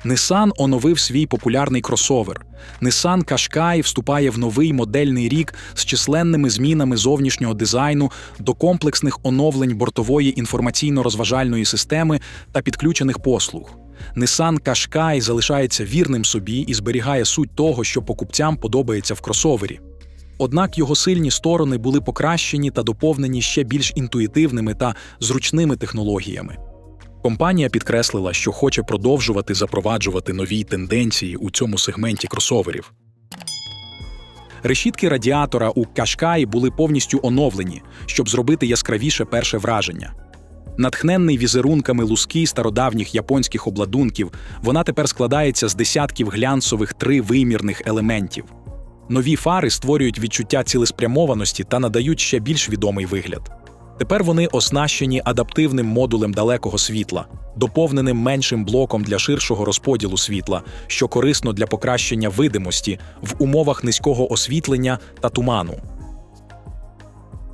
Nissan оновив свій популярний кросовер. Nissan Qashqai вступає в новий модельний рік з численними змінами зовнішнього дизайну до комплексних оновлень бортової інформаційно-розважальної системи та підключених послуг. Nissan Qashqai залишається вірним собі і зберігає суть того, що покупцям подобається в кросовері. Однак його сильні сторони були покращені та доповнені ще більш інтуїтивними та зручними технологіями. Компанія підкреслила, що хоче продовжувати запроваджувати нові тенденції у цьому сегменті кросоверів. Решітки радіатора у Qashqai були повністю оновлені, щоб зробити яскравіше перше враження. Натхненний візерунками луски стародавніх японських обладунків, вона тепер складається з десятків глянцевих тривимірних елементів. Нові фари створюють відчуття цілеспрямованості та надають ще більш відомий вигляд. Тепер вони оснащені адаптивним модулем далекого світла, доповненим меншим блоком для ширшого розподілу світла, що корисно для покращення видимості в умовах низького освітлення та туману.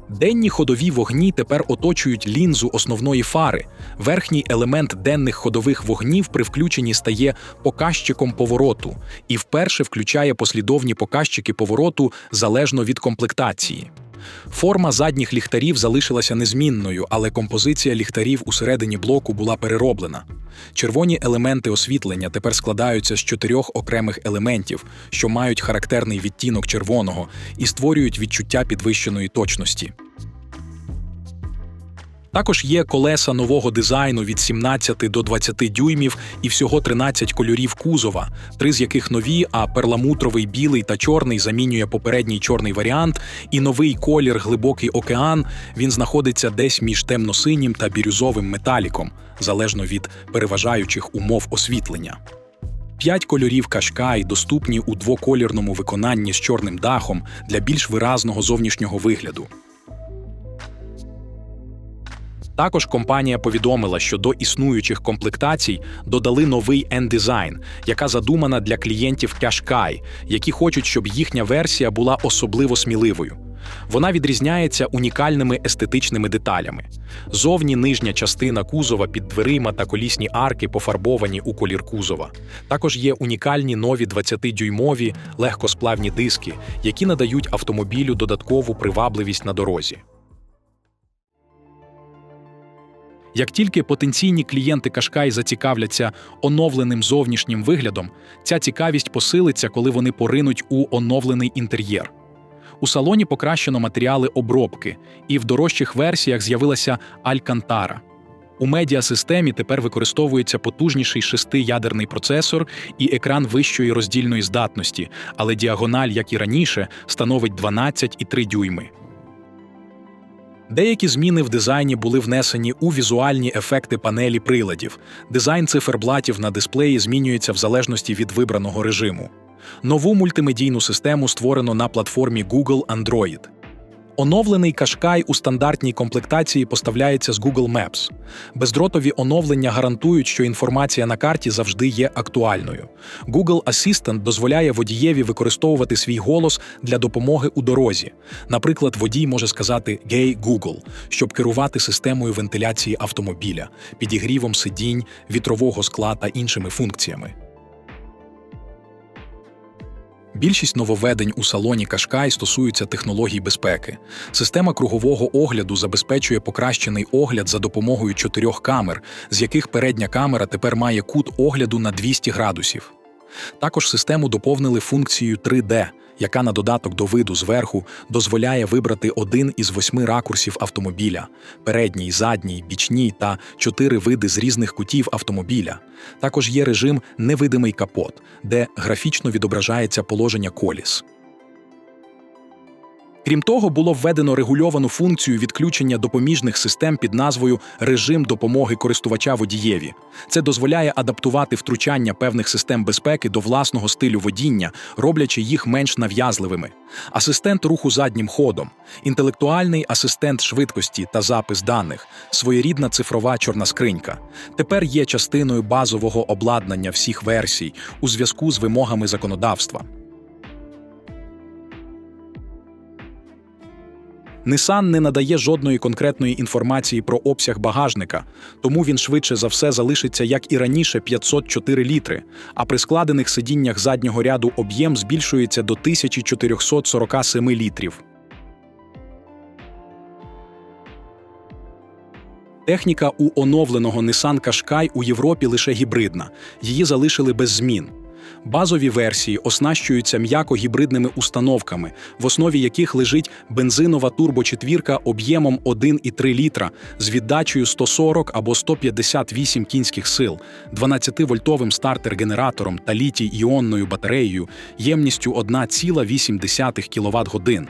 Денні ходові вогні тепер оточують лінзу основної фари. Верхній елемент денних ходових вогнів при включенні стає показчиком повороту і вперше включає послідовні показчики повороту залежно від комплектації. Форма задніх ліхтарів залишилася незмінною, але композиція ліхтарів усередині блоку була перероблена. Червоні елементи освітлення тепер складаються з 4 окремих елементів, що мають характерний відтінок червоного і створюють відчуття підвищеної точності. Також є колеса нового дизайну від 17 до 20 дюймів і всього 13 кольорів кузова, 3 з яких нові, а перламутровий білий та чорний замінює попередній чорний варіант, і новий колір «Глибокий океан» він знаходиться десь між темно-синім та бірюзовим металіком, залежно від переважаючих умов освітлення. 5 кольорів Qashqai доступні у двоколірному виконанні з чорним дахом для більш виразного зовнішнього вигляду. Також компанія повідомила, що до існуючих комплектацій додали новий N-Design, яка задумана для клієнтів Qashqai, які хочуть, щоб їхня версія була особливо сміливою. Вона відрізняється унікальними естетичними деталями. Зовні нижня частина кузова під дверима та колісні арки пофарбовані у колір кузова. Також є унікальні нові 20-дюймові легкосплавні диски, які надають автомобілю додаткову привабливість на дорозі. Як тільки потенційні клієнти Qashqai зацікавляться оновленим зовнішнім виглядом, ця цікавість посилиться, коли вони поринуть у оновлений інтер'єр. У салоні покращено матеріали обробки, і в дорожчих версіях з'явилася Алькантара. У медіасистемі тепер використовується потужніший 6-ядерний процесор і екран вищої роздільної здатності, але діагональ, як і раніше, становить 12,3 дюйми. Деякі зміни в дизайні були внесені у візуальні ефекти панелі приладів. Дизайн циферблатів на дисплеї змінюється в залежності від вибраного режиму. Нову мультимедійну систему створено на платформі Google Android. Оновлений Qashqai у стандартній комплектації поставляється з Google Maps. Бездротові оновлення гарантують, що інформація на карті завжди є актуальною. Google Assistant дозволяє водієві використовувати свій голос для допомоги у дорозі. Наприклад, водій може сказати «Гей, Google», щоб керувати системою вентиляції автомобіля, підігрівом сидінь, вітрового скла та іншими функціями. Більшість нововведень у салоні Qashqai стосуються технологій безпеки. Система кругового огляду забезпечує покращений огляд за допомогою 4 камер, з яких передня камера тепер має кут огляду на 200 градусів. Також систему доповнили функцією 3D, яка на додаток до виду зверху дозволяє вибрати один із 8 ракурсів автомобіля – передній, задній, бічній та 4 види з різних кутів автомобіля. Також є режим «Невидимий капот», де графічно відображається положення коліс. Крім того, було введено регульовану функцію відключення допоміжних систем під назвою «Режим допомоги користувача водієві». Це дозволяє адаптувати втручання певних систем безпеки до власного стилю водіння, роблячи їх менш нав'язливими. Асистент руху заднім ходом, інтелектуальний асистент швидкості та запис даних, своєрідна цифрова чорна скринька. Тепер є частиною базового обладнання всіх версій у зв'язку з вимогами законодавства. Nissan не надає жодної конкретної інформації про обсяг багажника, тому він швидше за все залишиться, як і раніше, 504 літри, а при складених сидіннях заднього ряду об'єм збільшується до 1447 літрів. Техніка у оновленого Nissan Qashqai у Європі лише гібридна, її залишили без змін. Базові версії оснащуються м'яко-гібридними установками, в основі яких лежить бензинова турбочетвірка об'ємом 1,3 літра з віддачею 140 або 158 кінських сил, 12-вольтовим стартер-генератором та літій-іонною батареєю ємністю 1,8 кВт-годин.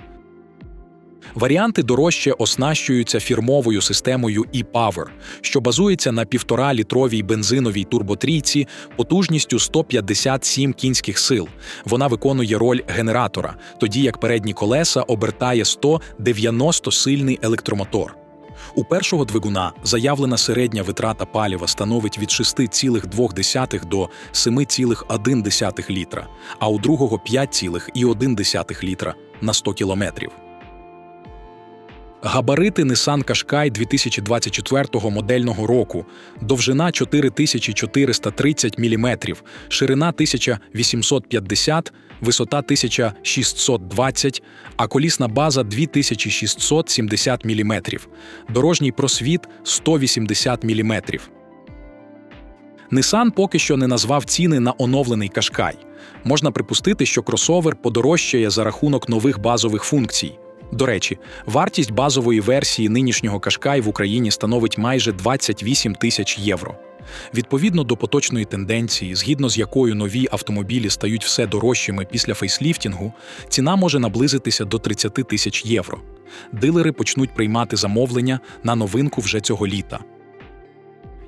Варіанти дорожче оснащуються фірмовою системою e-Power, що базується на 1,5-літровій бензиновій турботрійці потужністю 157 кінських сил. Вона виконує роль генератора, тоді як передні колеса обертає 190-сильний електромотор. У першого двигуна заявлена середня витрата палива становить від 6,2 до 7,1 літра, а у другого 5,1 літра на 100 кілометрів. Габарити Nissan Qashqai 2024 модельного року. Довжина 4430 мм, ширина 1850, висота 1620, а колісна база 2670 мм. Дорожній просвіт 180 мм. Nissan поки що не назвав ціни на оновлений Qashqai. Можна припустити, що кросовер подорожчає за рахунок нових базових функцій. До речі, вартість базової версії нинішнього Qashqai в Україні становить майже 28 тисяч євро. Відповідно до поточної тенденції, згідно з якою нові автомобілі стають все дорожчими після фейсліфтінгу, ціна може наблизитися до 30 тисяч євро. Дилери почнуть приймати замовлення на новинку вже цього літа.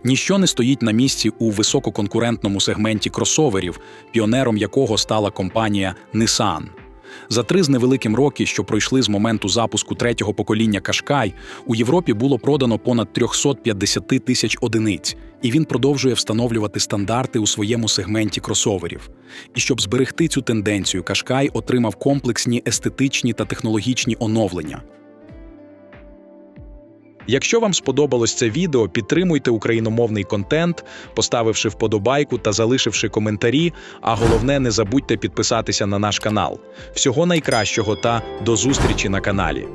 Ніщо не стоїть на місці у висококонкурентному сегменті кросоверів, піонером якого стала компанія Nissan. За 3 з невеликим роки, що пройшли з моменту запуску третього покоління Qashqai, у Європі було продано понад 350 тисяч одиниць, і він продовжує встановлювати стандарти у своєму сегменті кросоверів. І щоб зберегти цю тенденцію, Qashqai отримав комплексні естетичні та технологічні оновлення. Якщо вам сподобалось це відео, підтримуйте україномовний контент, поставивши вподобайку та залишивши коментарі, а головне, не забудьте підписатися на наш канал. Всього найкращого та до зустрічі на каналі!